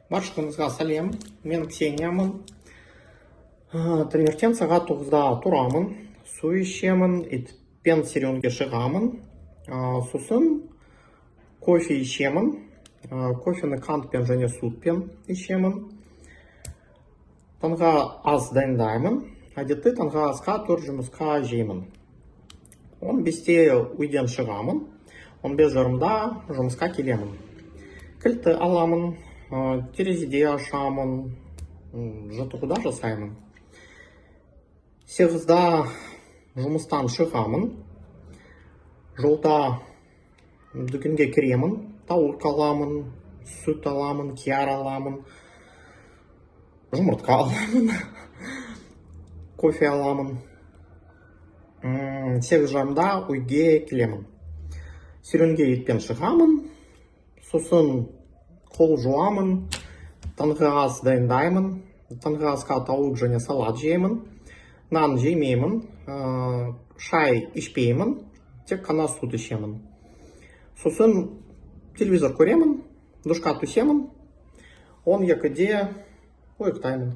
Баршаңызға сәлем, мен Ксениямын. Таңертең сағат 9-да тұрамын, су ішемін, итпен серуенге шығамын. Сосын кофе ішемін, кофені қантпен және сүтпен ішемін. Таңға ас дайындаймын, әдетте таңғы асқа 4 жұмысқа жеймін. 15-те үйден шығамын, 15:30-да жұмысқа келемін. Кілтті аламын, терезеде ашамын, жаттығуда жасаймын. 8-да жұмыстан шығамын, жолда дүкенге кіремін, тауық аламын, сүт аламын, қияр аламын, жұмыртқа аламын, кофе аламын. 8:30-да үйге келемін. Серуенге итпен шығамын, сосын қол жуамын, таңғы ас дайындаймын, таңғы асқа тауық және салат жеймін, нан жемеймін, шай ішпеймін, тек қана сүт ішемін. Сосын телевизор көремін, душқа түсемін, 12-де ұйықтаймын.